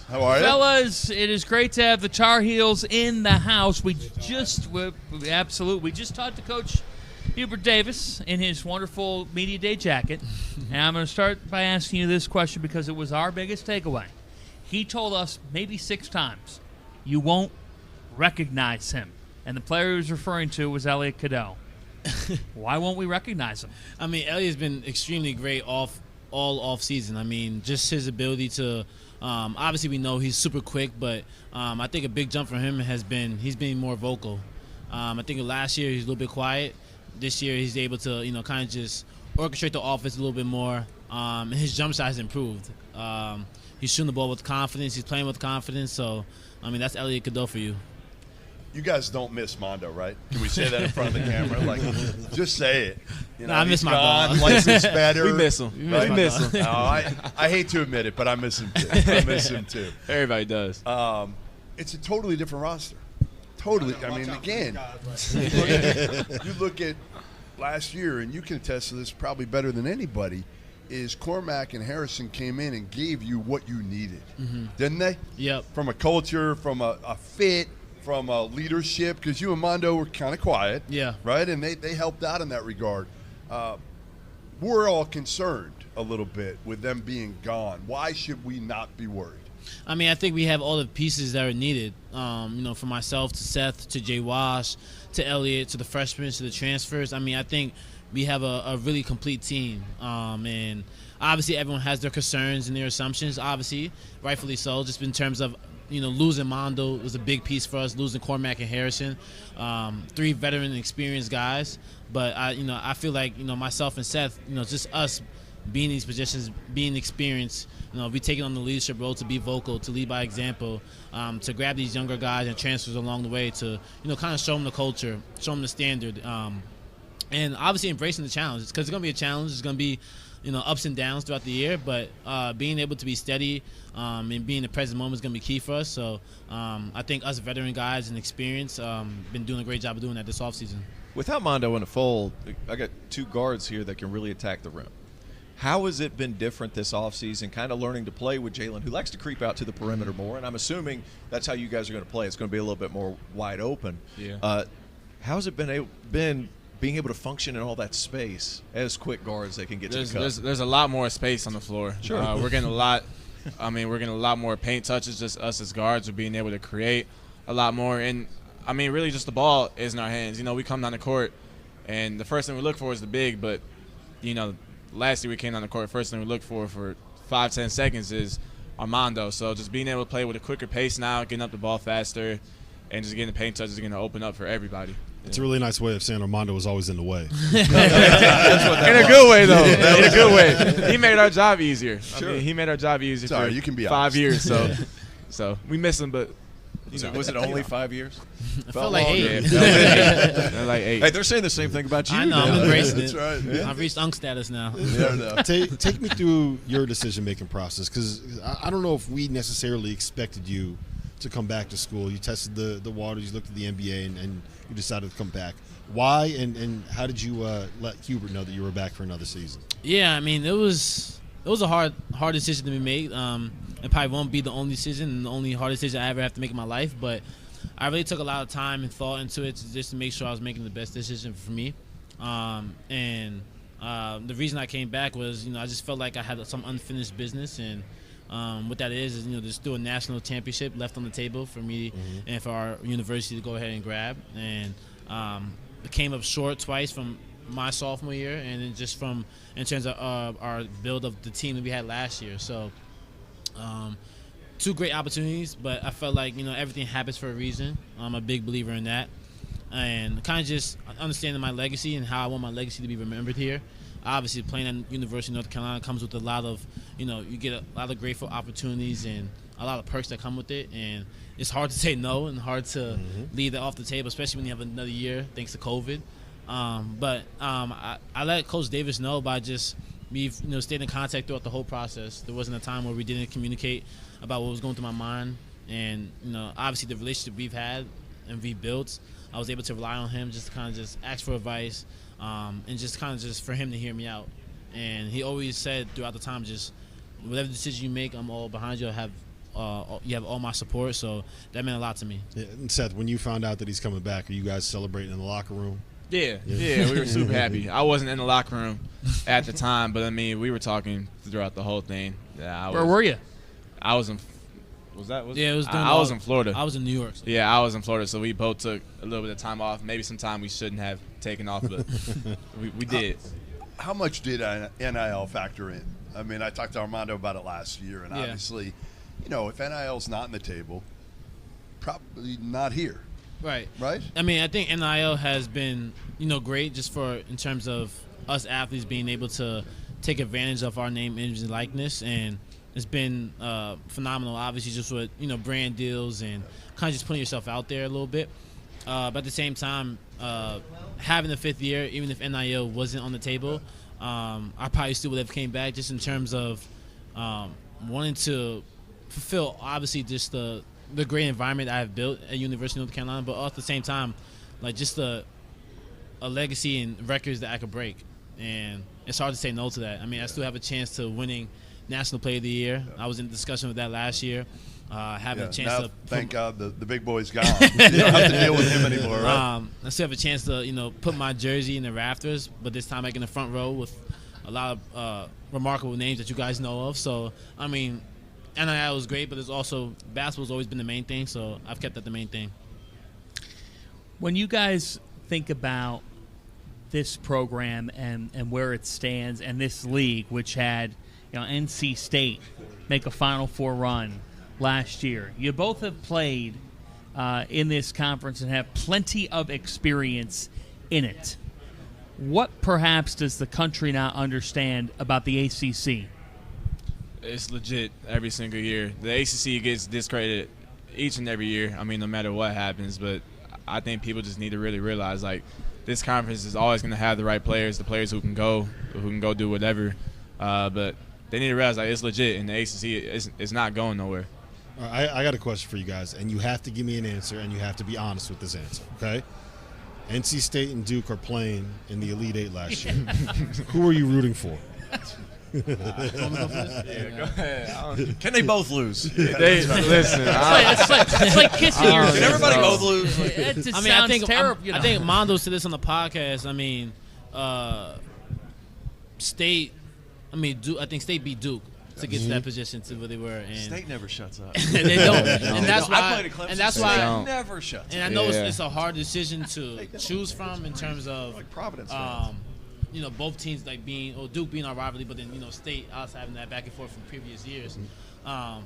How are you? Fellas, it is great to have the Tar Heels in the house. We just talked to Coach Hubert Davis in his wonderful Media Day jacket. And I'm going to start by asking you this question because it was our biggest takeaway. He told us maybe 6 times, you won't recognize him. And the player he was referring to was Elliot Cadeau. Why won't we recognize him? I mean, Elliot's been extremely great all off season. I mean, just his ability to obviously we know he's super quick, but I think a big jump for him has been he's being more vocal. I think last year he's a little bit quiet. This year he's able to kind of just orchestrate the offense a little bit more. And his jump shot has improved. He's shooting the ball with confidence. He's playing with confidence. So I mean, that's Elliot Cadeau for you. You guys don't miss Mondo, right? Can we say that in front of the camera? Like, just say it. You know, I miss my ball. Life is better. We miss him. Right? We miss him. No, I hate to admit it, but I miss him too. I miss him too. Everybody does. It's a totally different roster. Totally. I mean, again, you look at last year, and you can attest to this probably better than anybody, is Cormac and Harrison came in and gave you what you needed, didn't they? Yep. From a culture, from a fit, from leadership, because you and Mondo were kind of quiet. Yeah. Right? And they helped out in that regard. We're all concerned a little bit with them being gone. Why should we not be worried? I mean, I think we have all the pieces that are needed. From myself to Seth to Jay Wash to Elliot to the freshmen to the transfers. I mean, I think we have a really complete team. And obviously everyone has their concerns and their assumptions, obviously, rightfully so, just in terms of losing Mondo was a big piece for us, losing Cormac and Harrison, 3 veteran and experienced guys. But I feel like myself and Seth, just us being in these positions, being experienced, we taking on the leadership role to be vocal, to lead by example, to grab these younger guys and transfers along the way to kind of show them the culture, show them the standard, and obviously embracing the challenge because it's going to be a challenge. It's going to be ups and downs throughout the year, but being able to be steady and being in the present moment is going to be key for us. So I think us veteran guys and experience been doing a great job of doing that this offseason. Without Mondo in the fold, I got 2 guards here that can really attack the rim. How has it been different this offseason, kind of learning to play with Jalen, who likes to creep out to the perimeter more? And I'm assuming that's how you guys are going to play. It's going to be a little bit more wide open. Yeah. How's it been being able to function in all that space as quick guards that can get to the cup? There's a lot more space on the floor. Sure. We're getting a lot. We're getting a lot more paint touches. Just us as guards are being able to create a lot more. And I mean, really, just the ball is in our hands. We come down the court, and the first thing we look for is the big. But last year we came down the court. First thing we looked for 5-10 seconds is Armando. So just being able to play with a quicker pace now, getting up the ball faster, and just getting the paint touches is going to open up for everybody. It's a really nice way of saying Armando was always in the way. In a good way, though. In a good way. He made our job easier. Sure. I mean, he made our job easier Sorry, for you can be 5 honest. years. So we miss him, but Was it only 5 years? I felt like 8. yeah, they're like 8. Hey, they're saying the same thing about you. I know, I'm embracing it. That's right. Yeah. I've reached Unk status now. Take me through your decision-making process, because I don't know if we necessarily expected you to come back to school. You tested the waters, you looked at the NBA, and you decided to come back. Why and how did you let Hubert know that you were back for another season? Yeah, I mean, it was a hard decision to be made. It probably won't be the only decision and the only hard decision I ever have to make in my life, but I really took a lot of time and thought into it just to make sure I was making the best decision for me. The reason I came back was, I just felt like I had some unfinished business, and what that is there's still a national championship left on the table for me and for our university to go ahead and grab. And it came up short twice from my sophomore year, and then just in terms of our build of the team that we had last year. So 2 great opportunities, but I felt like everything happens for a reason. I'm a big believer in that, and kind of just understanding my legacy and how I want my legacy to be remembered here. Obviously, playing at University of North Carolina comes with a lot of you get a lot of grateful opportunities and a lot of perks that come with it, and it's hard to say no and hard to leave that off the table, especially when you have another year thanks to COVID. But I let Coach Davis know by just we've stayed in contact throughout the whole process. There wasn't a time where we didn't communicate about what was going through my mind, and obviously the relationship we've had and we've built, I was able to rely on him just to kind of just ask for advice, and just kind of just for him to hear me out. And he always said throughout the time, just whatever decision you make, I'm all behind you. I have you have all my support. So that meant a lot to me. Yeah, and Seth, when you found out that he's coming back, are you guys celebrating in the locker room? Yeah, we were super happy. I wasn't in the locker room at the time, but I mean, we were talking throughout the whole thing. Yeah, Where were you? I was in. It was I was in Florida. I was in New York. So. Yeah, I was in Florida, so we both took a little bit of time off. Maybe some time we shouldn't have taken off, but we did. How much did NIL factor in? I mean, I talked to Armando about it last year, and obviously, if NIL's not in the table, probably not here. Right. Right? I mean, I think NIL has been, great just in terms of us athletes being able to take advantage of our name, image, and likeness, and it's been phenomenal, obviously, just with, brand deals and kind of just putting yourself out there a little bit. But at the same time, having the 5th year, even if NIL wasn't on the table, I probably still would have came back just in terms of wanting to fulfill, obviously, just the great environment I have built at University of North Carolina, but at the same time, like just a legacy and records that I could break. And it's hard to say no to that. I mean, I still have a chance to winning National Player of the Year. I was in discussion with that last year. Having a chance to thank God the big boy's gone. You don't have to deal with him anymore, right? I still have a chance to put my jersey in the rafters, but this time in the front row with a lot of remarkable names that you guys know of. So I mean, NIL was great, but it's also basketball's always been the main thing. So I've kept that the main thing. When you guys think about this program and where it stands, and this league, which had NC State make a Final Four run last year. You both have played in this conference and have plenty of experience in it. What perhaps does the country not understand about the ACC? It's legit every single year. The ACC gets discredited each and every year. I mean, no matter what happens, but I think people just need to really realize, like, this conference is always going to have the right players, the players who can go do whatever. But they need to realize, like, it's legit, and the ACC is not going nowhere. I got a question for you guys, and you have to give me an answer, and you have to be honest with this answer, okay? NC State and Duke are playing in the Elite Eight last year. Who are you rooting for? Go ahead. Can they both lose? Listen, it's like kissing your Can everybody both lose? It just I mean, I think terrible. I think Mond said this on the podcast. I mean, State. I mean, Duke, I think State beat Duke to get to that position to where they were. And State never shuts up. they don't, and that's why. I played at Clemson. And that's State why. never shuts up. And I know it's a hard decision to choose from in terms of Like Providence. both teams Duke being our rivalry, but then State us having that back and forth from previous years. But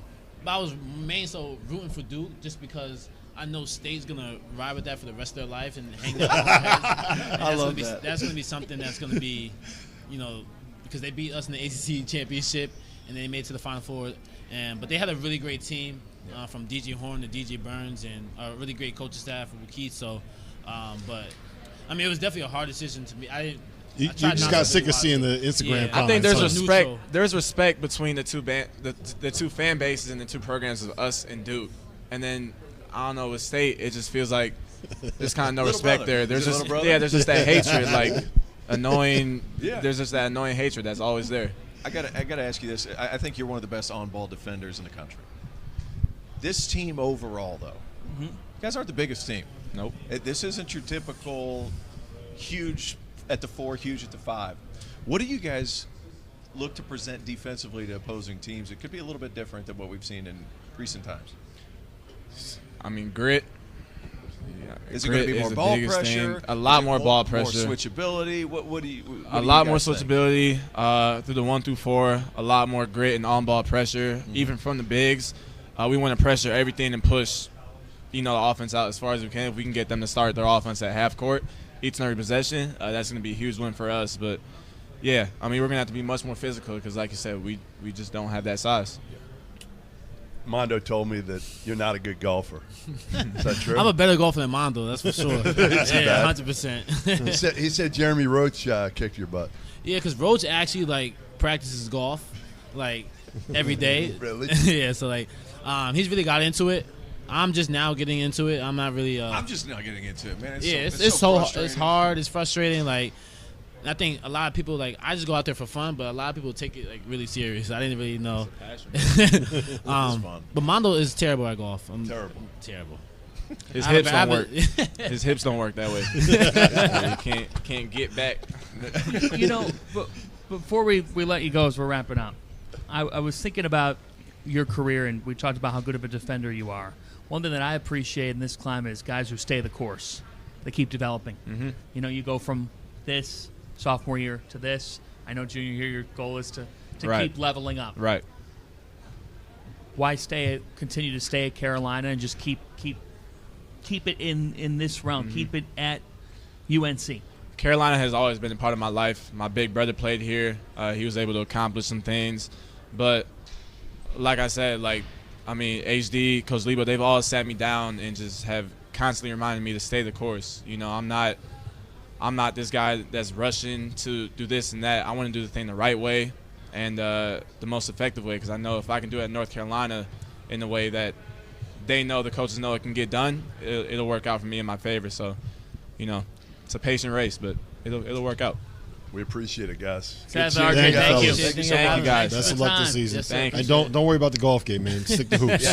I was mainly so rooting for Duke just because I know State's gonna ride with that for the rest of their life and hang that on their heads. I love that. That's gonna be something that's gonna be, because they beat us in the ACC championship and they made it to the Final Four. But they had a really great team from DJ Horn to DJ Burns and a really great coaching staff with Keith. So, but I mean, it was definitely a hard decision to me. You just got sick of seeing the Instagram comments. I think there's So respect. neutral. There's respect between the two fan bases and the two programs of us and Duke. And then I don't know, with State, it just feels like there's kind of no respect brother. there. There's Is it just little brother? there's just that hatred, like annoying. Yeah. There's just that annoying hatred that's always there. I gotta ask you this. I think you're one of the best on-ball defenders in the country. This team overall, though, you guys aren't the biggest team. Nope. This isn't your typical huge at the 4, huge at the 5. What do you guys look to present defensively to opposing teams? It could be a little bit different than what we've seen in recent times. I mean, grit. Yeah, Is it going to be more ball pressure? A lot more ball More pressure. switchability? What do you? A lot more switchability through the 1 through 4. A lot more grit and on-ball pressure, even from the bigs. We want to pressure everything and push, the offense out as far as we can. If we can get them to start their offense at half court, each and every possession, that's going to be a huge win for us. But yeah, I mean, we're going to have to be much more physical because, like you said, we just don't have that size. Mondo told me that you're not a good golfer. Is that true? I'm a better golfer than Mondo, that's for sure. Yeah, 100%. He said Jeremy Roach kicked your butt. Yeah, because Roach actually practices golf every day. Really? Yeah, so he's really got into it. I'm just now getting into it. I'm not really. I'm just not getting into it, man. It's so hard. It's frustrating. And I think a lot of people, like, I just go out there for fun, but a lot of people take it, like, really serious. I didn't really know. Fun. But Mondo is terrible at golf. Terrible. His hips don't work. His hips don't work that way. You can't get back. You know, but before we let you go as we're wrapping up, I was thinking about your career, and we talked about how good of a defender you are. One thing that I appreciate in this climate is guys who stay the course. They keep developing. Mm-hmm. You know, you go from this sophomore year to this. I know junior year your goal is to Right. keep leveling up. Right. Why continue to stay at Carolina and just keep it in this realm, Mm-hmm. keep it at UNC? Carolina has always been a part of my life. My big brother played here. He was able to accomplish some things. But like I said, HD, Coach Lebo, they've all sat me down and just have constantly reminded me to stay the course. You know, I'm not this guy that's rushing to do this and that. I want to do the thing the right way and the most effective way, because I know if I can do it at North Carolina in the way that they know, the coaches know it can get done, it'll work out for me in my favor. So, you know, it's a patient race, but it'll work out. We appreciate it, guys. Seth, Good RJ, seeing thank you. fellas. Thank you, guys. Best for of the luck this time. season. Yes, sir. Thank you. And don't worry about the golf game, man. Stick to hoops.